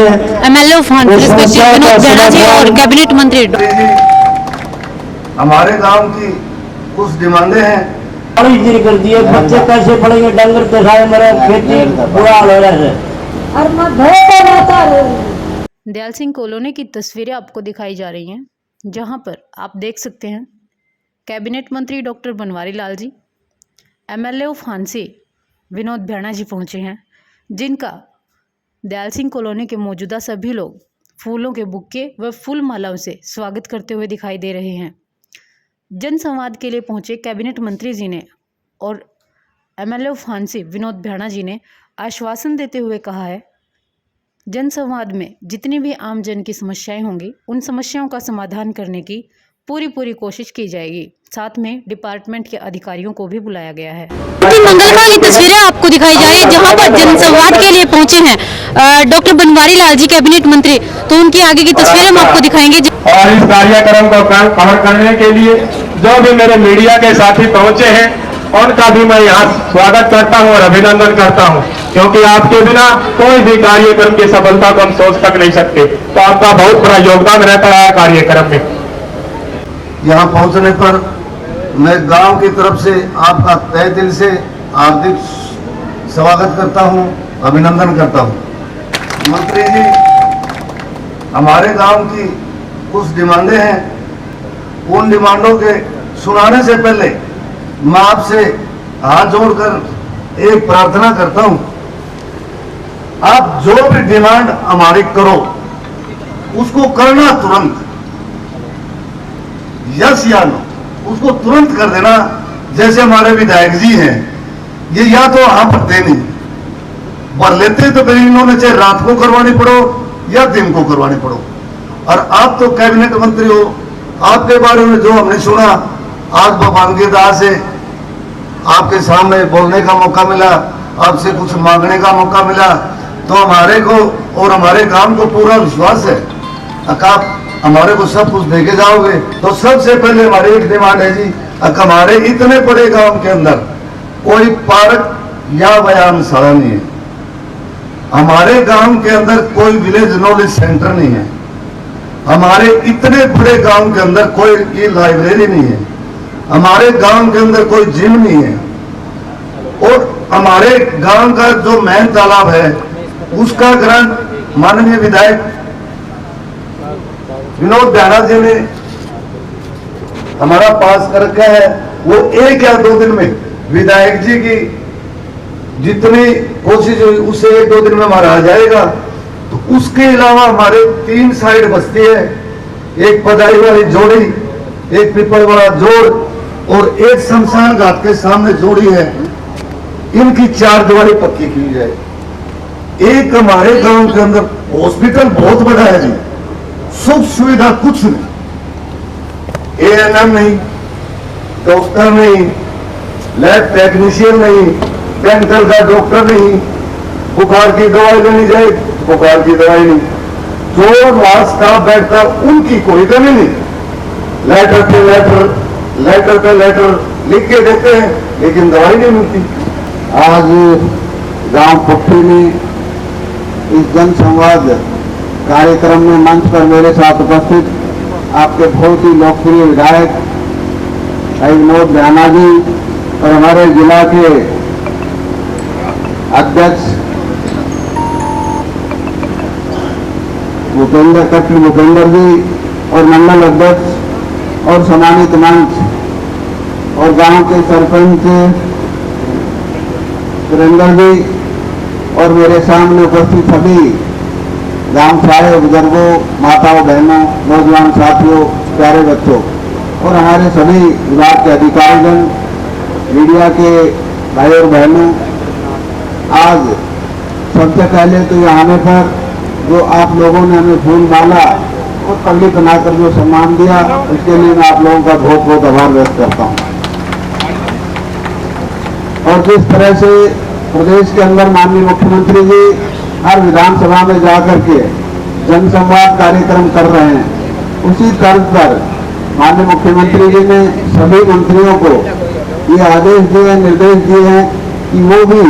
MLA fund respective Vinod Jha ji और cabinet मंत्री हमारे गांव की कुछ डिमांडें हैं। जिक्र कर दिए, बच्चे कैसे पढ़ेंगे, डंगर दशाए मरे, खेती बुरा हाल हो रहा है। दयाल सिंह कॉलोनी की तस्वीरें आपको दिखाई जा रही हैं, जहां पर आप देख सकते हैं कैबिनेट मंत्री doctor Banwari Lal ji, MLA of Hansi Vinod Bheda ji पहुंचे हैं, जिनका दयाल सिंह कॉलोनी के मौजूदा सभी लोग फूलों के बुक्के व फूल मालाओं से स्वागत करते हुए दिखाई दे रहे हैं। जनसंवाद के लिए पहुंचे कैबिनेट मंत्री जी ने और एमएलए ऑफ हांसी विनोद भेड़ा जी ने आश्वासन देते हुए कहा है, जनसंवाद में जितनी भी आम जन की समस्याएं होंगी उन समस्याओं का समाधान करने की पूरी कोशिश की जाएगी। साथ में डिपार्टमेंट के अधिकारियों को भी बुलाया गया है। मंगल वाली तस्वीरें आपको दिखाई जा रही है, जहां पर जनसंवाद के लिए पहुंचे हैं डॉक्टर बनवारी लाल जी कैबिनेट मंत्री, तो उनकी आगे की तस्वीरें हम आपको दिखाएंगे। और इस कार्यक्रम को कवर करने के लिए जो भी मेरे मीडिया के साथी पहुंचे हैं उनका भी मैं यहाँ स्वागत करता हूँ और अभिनंदन करता हूँ, क्योंकि आपके बिना कोई भी कार्यक्रम की सफलता को हम सोच तक नहीं सकते। तो आपका बहुत बड़ा योगदान रहता है कार्यक्रम में। यहाँ पहुंचने पर मैं गांव की तरफ से आपका तहे दिल से हार्दिक स्वागत करता हूं, अभिनंदन करता हूं। मंत्री जी, हमारे गांव की कुछ डिमांडें हैं। उन डिमांडों के सुनाने से पहले मैं आपसे हाथ जोड़कर एक प्रार्थना करता हूं, आप जो भी डिमांड हमारी करो उसको करना तुरंत, यस या नो, उसको तुरंत कर देना। जैसे हमारे विधायक जी हैं, ये या तो आप भरते नहीं, भर लेते तो फिर इन्होंने चाहे रात को करवानी पड़ो या दिन को करवानी पड़ो। और आप तो कैबिनेट मंत्री हो, आपके बारे में जो हमने सुना, आज भगवान की दया से आपके सामने बोलने का मौका मिला, आपसे कुछ मांगने का मौका मिला, तो हमारे को और हमारे काम को पूरा विश्वास है आप हमारे को सब कुछ देके जाओगे। तो सबसे पहले हमारी एक डिमांड है जी, हमारे इतने बड़े गांव के अंदर कोई पार्क या व्यायामशाला नहीं है, हमारे गांव के अंदर कोई विलेज नॉलेज सेंटर नहीं है, हमारे इतने बड़े गांव के अंदर कोई लाइब्रेरी नहीं है, हमारे गांव के अंदर कोई जिम नहीं है, और हमारे गांव का जो मेन तालाब है उसका ग्रांट माननीय विधायक विनोद झा जी ने हमारा पास कर रखा है। वो 1 या 2 दिन में विधायक जी की जितनी कोशिश हुई उससे 1-2 दिन में हमारा आ जाएगा। तो उसके अलावा हमारे 3 साइड बस्ती है, एक पदाई वाली जोड़ी, एक पीपल वाला जोड़ और एक शमशान घाट के सामने जोड़ी है, इनकी 4 दीवारी पक्की की जाए। एक हमारे गांव के अंदर हॉस्पिटल बहुत बड़ा है जी, सुख सुविधा कुछ नहीं, एएनएम नहीं, डॉक्टर नहीं, लैब टेक्नीशियन नहीं, डेंटल का डॉक्टर नहीं, बुखार की दवाई लेनी जाए बुखार की दवाई नहीं, जो वहां स्टाफ बैठता उनकी कोई कमी नहीं, लेटर पे लेटर लिख के देते हैं लेकिन दवाई नहीं मिलती। आज गांव पुट्ठी में इस जनसंवाद कार्यक्रम में मंच पर मेरे साथ उपस्थित आपके बहुत ही लोकप्रिय विधायक विनोद झा जी और हमारे जिला के अध्यक्ष भूपेंद्र जी और मंडल अध्यक्ष और सम्मानित मंच और गांव के सरपंच सुरेंद्र जी और मेरे सामने उपस्थित सभी गांव सारे बुजुर्गों, माताओं, बहनों, नौजवान साथियों, प्यारे बच्चों और हमारे सभी विभाग के अधिकारीगण, मीडिया के भाई और बहनों, आज सबसे पहले तो यहाँ आने पर जो आप लोगों ने हमें फूल माला और पल्ली बनाकर जो सम्मान दिया, उसके लिए मैं आप लोगों का बहुत बहुत आभार व्यक्त करता हूँ। और जिस तरह से प्रदेश के अंदर माननीय मुख्यमंत्री जी हर विधानसभा में जाकर के जनसंवाद कार्यक्रम कर रहे हैं, उसी तर्ज पर माननीय मुख्यमंत्री जी ने सभी मंत्रियों को ये आदेश दिए, निर्देश दिए हैं कि वो भी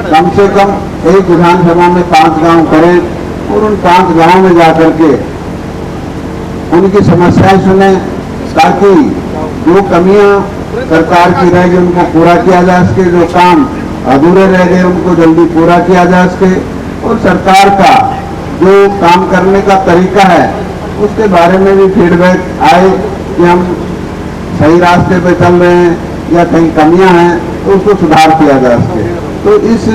कम से कम एक विधानसभा में 5 गांव करें और उन 5 गांव में जाकर के उनकी समस्याएं सुने, ताकि जो कमियां सरकार की रह गई उनको पूरा किया जा सके, जो काम अधूरे रह गए उनको जल्दी पूरा किया जा सके, और सरकार का जो काम करने का तरीका है उसके बारे में भी फीडबैक आए कि हम सही रास्ते पे चल रहे हैं या कहीं कमियां हैं तो उसको सुधार किया जा सके। तो इस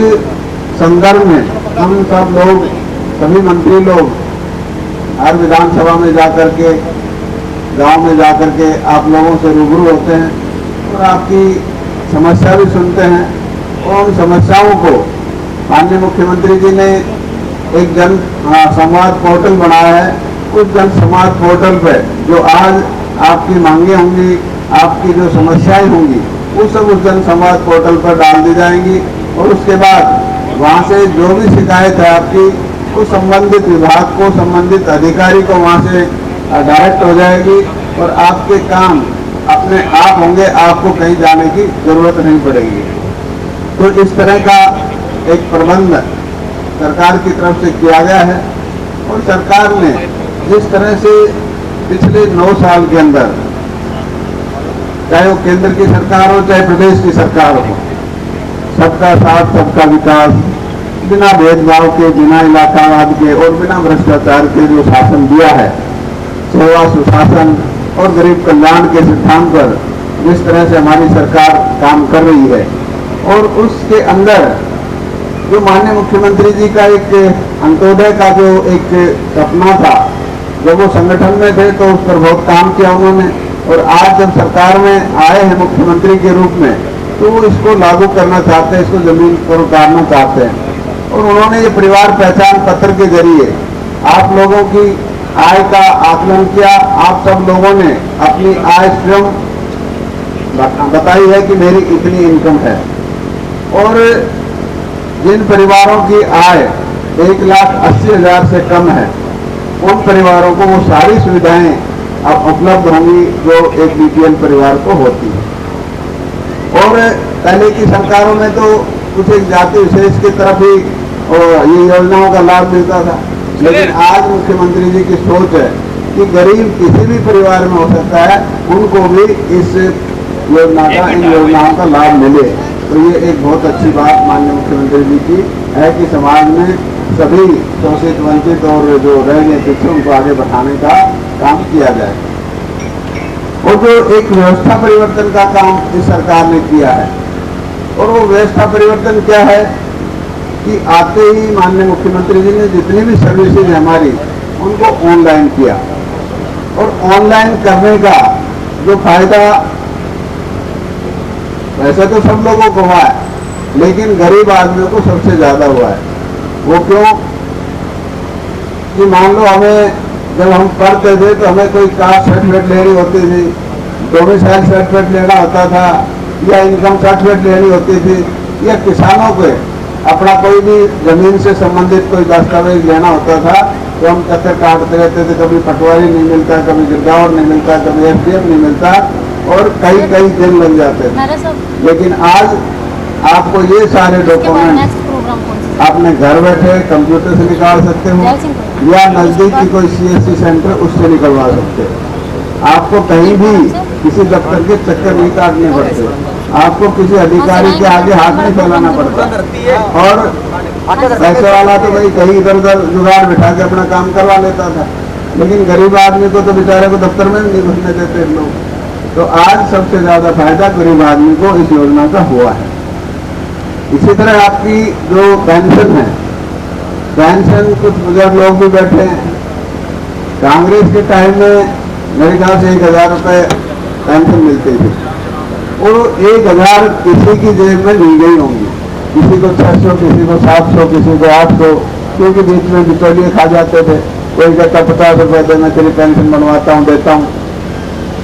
संदर्भ में हम सब लोग, सभी मंत्री लोग हर विधानसभा में जाकर के, गांव में जाकर के आप लोगों से रूबरू होते हैं और आपकी समस्या भी सुनते हैं, और उन समस्याओं को माननीय मुख्यमंत्री जी ने एक जन संवाद पोर्टल बनाया है। उस जन संवाद पोर्टल पर जो आज आपकी मांगे होंगी, आपकी जो समस्याएं होंगी, वो सब उस जन संवाद पोर्टल पर डाल दी जाएंगी, और उसके बाद वहाँ से जो भी शिकायत है आपकी, वो संबंधित विभाग को, संबंधित अधिकारी को वहाँ से डायरेक्ट हो जाएगी, और आपके काम अपने आप होंगे, आपको कहीं जाने की जरूरत नहीं पड़ेगी। तो इस तरह का एक प्रबंध सरकार की तरफ से किया गया है, और सरकार ने जिस तरह से पिछले 9 साल के अंदर, चाहे वो केंद्र की सरकार हो चाहे प्रदेश की सरकार हो, सबका साथ सबका विकास, बिना भेदभाव के, बिना इलाकावाद के और बिना भ्रष्टाचार के जो शासन दिया है, सेवा सुशासन और गरीब कल्याण के सिद्धांत पर जिस तरह से हमारी सरकार काम कर रही है, और उसके अंदर जो माननीय मुख्यमंत्री जी का एक अंत्योदय का जो एक सपना था, जब वो संगठन में थे तो उस पर बहुत काम किया उन्होंने, और आज जब सरकार में आए हैं मुख्यमंत्री के रूप में, तो वो इसको लागू करना चाहते हैं, इसको जमीन पर उतारना चाहते हैं। और उन्होंने ये परिवार पहचान पत्र के जरिए आप लोगों की आय का आकलन किया। आप सब लोगों ने अपनी आय स्वयं बताई है कि मेरी इतनी इनकम है, और जिन परिवारों की आय 1,80,000 से कम है, उन परिवारों को वो सारी सुविधाएं अब उपलब्ध होंगी जो एक बीपीएल परिवार को होती है। और पहले की सरकारों में तो कुछ एक जाति विशेष की तरफ ही ये योजनाओं का लाभ मिलता था, लेकिन आज मुख्यमंत्री जी की सोच है कि गरीब किसी भी परिवार में हो सकता है, उनको भी इस योजना का, इन योजनाओं का लाभ मिले। तो ये एक बहुत अच्छी बात माननीय मुख्यमंत्री जी की है कि समाज में सभी शोषित, वंचित और जो रह गए पीछे, उनको आगे बढ़ाने का काम किया जाए। और जो एक व्यवस्था परिवर्तन का काम इस सरकार ने किया है, और वो व्यवस्था परिवर्तन क्या है कि आते ही माननीय मुख्यमंत्री जी ने जितनी भी सर्विसेज हमारी, उनको ऑनलाइन किया, और ऑनलाइन करने का जो फायदा वैसे तो सब लोगों को हुआ है, लेकिन गरीब आदमियों को सबसे ज्यादा हुआ है। वो क्यों कि मान लो हमें, जब हम पढ़ते थे तो हमें कोई कास्ट सर्टिफिकेट लेनी होती थी, डोमिसाइल सर्टिफिकेट लेना होता था, या इनकम सर्टिफिकेट लेनी होती थी, या किसानों को अपना कोई भी जमीन से संबंधित कोई दस्तावेज लेना होता था, तो हम चक्कर काटते रहते थे, कभी पटवारी नहीं मिलता, कभी गिरदावर नहीं मिलता, कभी एसडीएम नहीं मिलता, और कई दिन लग जाते थे। लेकिन आज आपको ये सारे डॉक्यूमेंट अपने घर बैठे कंप्यूटर से निकाल सकते हो, या नजदीक की कोई सीएससी सेंटर उससे निकलवा सकते हो। आपको कहीं भी किसी दफ्तर के चक्कर नहीं काटने पड़ते, आपको किसी अधिकारी के आगे हाथ नहीं फैलाना पड़ता। और पैसे वाला तो भाई कहीं इधर उधर जुगाड़ बिठा के अपना काम करवा लेता था, लेकिन गरीब आदमी को तो बेचारे को दफ्तर में नहीं घुसने देते लोग। तो आज सबसे ज्यादा फायदा गरीब आदमी को इस योजना का हुआ है। इसी तरह आपकी जो पेंशन है, पेंशन कुछ बुजुर्ग लोग भी बैठे हैं, कांग्रेस के टाइम में मेरे ख्याल से 1,000 रुपये पेंशन मिलती थी, और 1,000 किसी की जेब में ली गई होंगी, किसी को 600, किसी को 700, किसी को 800, क्योंकि बीच में बिचौलिए खा जाते थे। कोई कहता 50 रुपये दे, मैं तेरी पेंशन बनवाता हूँ, देता हूँ,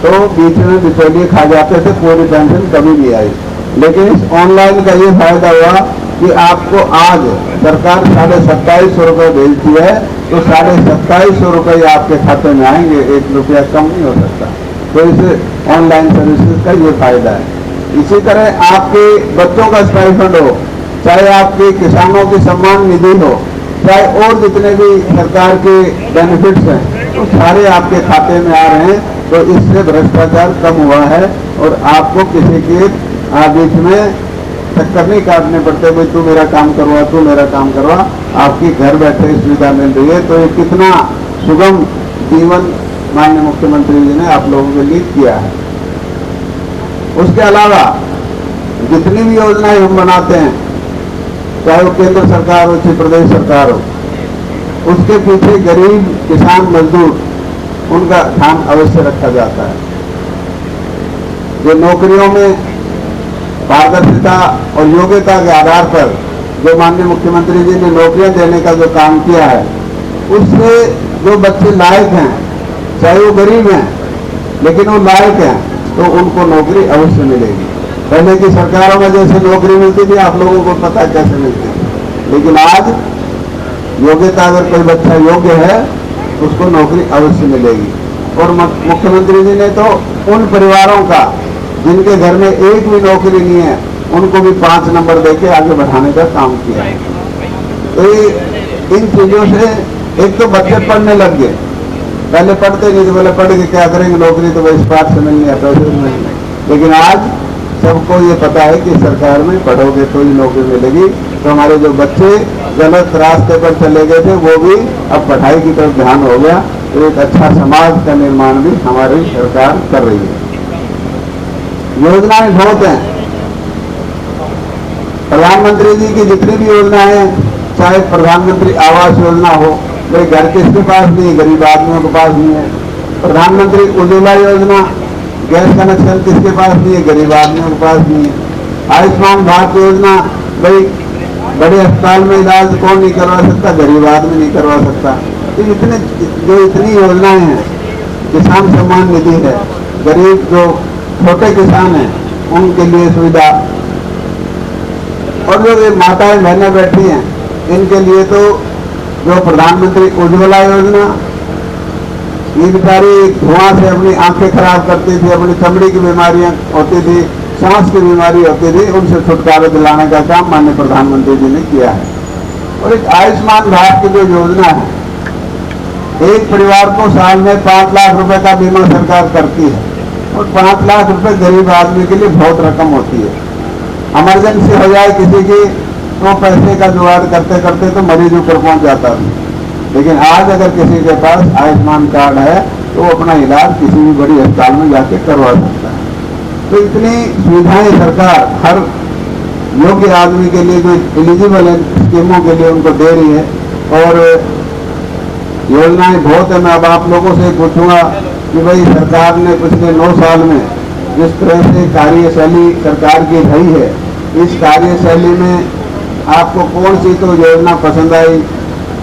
तो बीच में बिचौलिए खा जाते थे, पूरी पेंशन कभी नहीं आई। लेकिन इस ऑनलाइन का ये फायदा हुआ कि आपको आज सरकार 2750 रुपये भेजती है, तो 2750 रुपये आपके खाते में आएंगे, 1 रुपया कम नहीं हो सकता। तो इस ऑनलाइन सर्विसेज का ये फायदा है। इसी तरह आपके बच्चों का स्टाइपेंड हो, चाहे आपके किसानों की सम्मान निधि हो, चाहे और जितने भी सरकार के बेनिफिट्स हैं वो सारे आपके खाते में आ रहे हैं। तो इससे भ्रष्टाचार कम हुआ है और आपको किसी के बीच में चक्कर नहीं काटने पड़ते, भाई तू मेरा काम करवा, तू मेरा काम करवा। आपकी घर बैठे सुविधा मिल रही है। तो ये कितना सुगम जीवन माननीय मुख्यमंत्री जी ने आप लोगों के लिए किया है। उसके अलावा जितनी भी योजनाएं हम बनाते हैं, चाहे वो केंद्र सरकार हो चाहे प्रदेश सरकार हो, उसके पीछे गरीब किसान मजदूर उनका ध्यान अवश्य रखा जाता है। जो नौकरियों में पारदर्शिता और योग्यता के आधार पर जो माननीय मुख्यमंत्री जी ने नौकरियां देने का जो काम किया है, उससे जो बच्चे लायक हैं, चाहे वो गरीब हैं लेकिन वो लायक हैं, तो उनको नौकरी अवश्य मिलेगी। पहले की सरकारों में जैसे नौकरी मिलती थी आप लोगों को पता कैसे मिलती थी, लेकिन आज योग्यता अगर कोई बच्चा योग्य है उसको नौकरी अवश्य मिलेगी। और मुख्यमंत्री जी ने तो उन परिवारों का जिनके घर में एक भी नौकरी नहीं है उनको भी 5 नंबर देके आगे बढ़ाने का काम किया है। तो इन चीजों से एक तो बच्चे पढ़ने लग गए, पहले पढ़ते नहीं थे, बोले पढ़ के क्या करेंगे, नौकरी तो वही इस पाठ से मिलनी है, पैसे से मिलनी। लेकिन आज सबको ये पता है कि सरकार में पढ़ोगे तो ही नौकरी मिलेगी। तो हमारे जो बच्चे गलत रास्ते पर चले गए थे वो भी अब पढ़ाई की तरफ ध्यान हो गया। तो एक अच्छा समाज का निर्माण भी हमारी सरकार कर रही है। योजनाएं बहुत हैं। प्रधानमंत्री जी की जितनी भी योजनाएं हैं, चाहे प्रधानमंत्री आवास योजना हो, भाई घर किसके पास नहीं है, गरीब आदमियों के पास नहीं है। प्रधानमंत्री उज्ज्वला योजना, गैस कनेक्शन किसके पास नहीं है, गरीब आदमियों के पास नहीं है। आयुष्मान भारत योजना, भाई बड़े अस्पताल में इलाज कौन नहीं करवा सकता, गरीब आदमी नहीं करवा सकता। तो इतनी योजनाएं हैं। किसान सम्मान निधि है, गरीब जो छोटे किसान हैं उनके लिए सुविधा, और जो ये माताएं बहनें बैठी हैं इनके लिए तो जो प्रधानमंत्री उज्ज्वला योजना, ये बेचारी धुआं से अपनी आंखें खराब करती थी, अपनी चमड़ी की बीमारियां होती थी, सांस की बीमारी होती थी, उनसे छुटकारा दिलाने का काम माननीय प्रधानमंत्री जी ने किया है। और एक आयुष्मान भारत की जो योजना है, एक परिवार को साल में 5 लाख रुपए का बीमा सरकार करती है, और 5 लाख रुपए गरीब आदमी के लिए बहुत रकम होती है। इमरजेंसी हो जाए किसी की तो पैसे का जुगाड़ करते करते तो मरीज ऊपर पहुंच जाता था। लेकिन आज अगर किसी के पास आयुष्मान कार्ड है तो वो अपना इलाज किसी भी बड़ी अस्पताल में जाके करवा सकता है। तो इतनी सुविधाएं सरकार हर योग्य आदमी के लिए जो एलिजिबल है स्कीमों के लिए उनको दे रही है। और योजनाएं बहुत है। मैं अब आप लोगों से पूछूंगा कि भाई सरकार ने पिछले 9 साल में जिस तरह से कार्यशैली सरकार की रही है, इस कार्यशैली में आपको कौन सी तो योजना पसंद आई,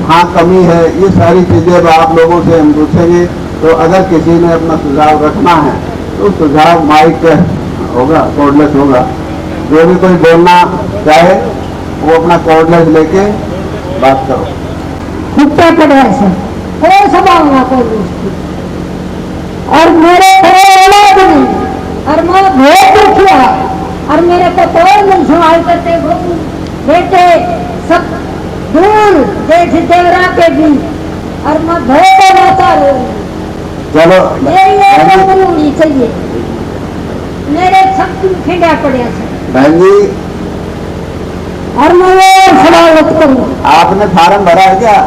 हाँ कमी है, ये सारी चीजें अब आप लोगों से हम पूछेंगे। तो अगर किसी ने अपना सुझाव रखना है तो सुझाव माइक होगा, कॉर्डलेस होगा। जो भी कोई बोलना चाहे वो अपना कॉर्डलेस लेके बात करो। कुत्ता पड़ा से कोई सवाल ना कोई उसकी। और मेरे औलाद नहीं, और मैं बहुत दुखिया, और मेरे को कोई नहीं सवाल करते। बेटे सब दूर देश देवरा के भी, और मैं बहुत रहता रहूँ। चलो ये होनी चाहिए। मेरे सब खिंडा पड़े बहन जी, और मैं ये सवाल करूँ, आपने फार्म भरा है क्या?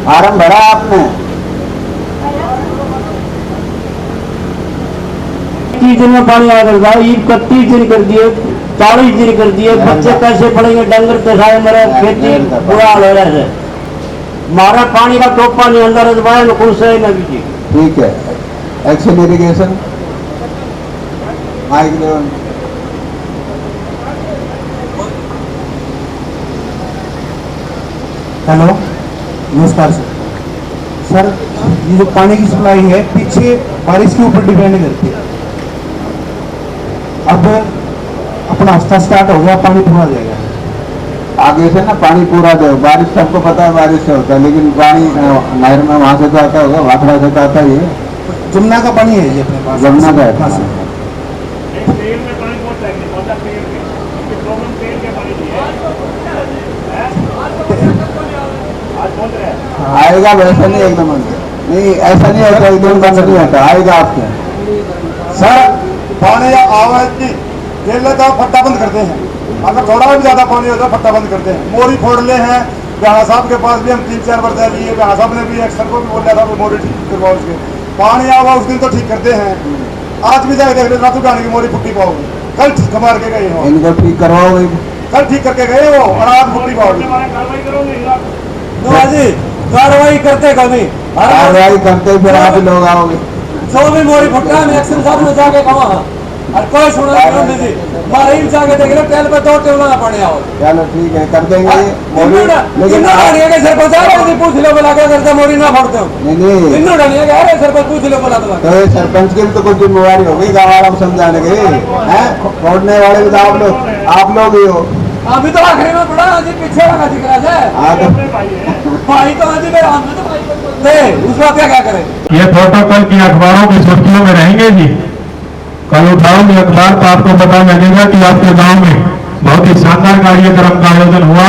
फार्म भरा आपने? 30 दिन में पानी आ कर जाओ, 31 दिन कर दिए, 40 दिन कर दिए। बच्चे कैसे पढ़ेंगे? डंगर दसाए मेरे खेती बुरा हो रहा है। मारा पानी का टोपा नहीं अंदर दबाए न कुछ से न भी। ठीक है। Action irrigation mike level. Hello, नमस्कार सर। सर, ये जो पानी की सप्लाई है पीछे बारिश के ऊपर डिपेंड करती है। अब अपना हफ्ता स्टार्ट हो गया, पानी पूरा जाएगा। आगे से ना पानी पूरा दो। बारिश सबको पता है बारिश से होता है, लेकिन पानी नहर में वहां से तो आता होगा, वाखड़ा से तो आता ही है। जमुना का पानी है ये अपने पास। जमुना का है। हाँ सर। आएगा वैसा नहीं एकदम नहीं, ऐसा नहीं होता एकदम बंद नहीं होता, आएगा आपके। सर पानी आवाज की खेल तो फट्टा बंद करते हैं, अगर थोड़ा भी ज्यादा पानी होता है फट्टा बंद करते हैं। मोरी फोड़ ले हैं ब्याह साहब के पास भी हम 3-4 बार जाए लिए, ब्याह साहब ने भी एक्शन को भी बोला था मोरी ठीक करवाओ उसके, पानी आवा उस दिन तो ठीक करते हैं। आज भी जाके देख लेना, तू गाने की मोरी फुट्टी पाओगे, कल ठीक मार के गए हो, इनको ठीक करवाओगे, कल ठीक करके गए हो और आज फुट्टी पाओगे। जी कार्रवाई करते कभी कार्रवाई करते फिर आप ही लोग आओगे। जो भी मोरी फुट रहा है एक्शन साहब ने जाके कहा और कोई सुना नहीं जी, मारे ही जाके देख लो टेल पे 2 टेबल पड़े आओ। चलो ठीक है कर देंगे मोरी, लेकिन डालिए के सर को जा रहे पूछ लो बोला क्या करता मोरी ना फोड़ते हो, नहीं इन्हों डालिए के अरे सर को पूछ लो बोला तो ये सरपंच की भी तो कुछ जिम्मेवारी होगी गाँव वालों को समझाने की है, फोड़ने वाले भी तो आप लोग ही हो। अभी तो आखिरी में पड़ा जी, पीछे लगा दिख रहा है भाई तो आज मेरा हम तो उसका क्या करें। ये फोटो कल की अखबारों की सुर्खियों में रहेंगे जी। कल उठाऊंगी अखबार तो आपको पता लगेगा कि आपके गांव में बहुत ही शानदार कार्यक्रम का आयोजन हुआ।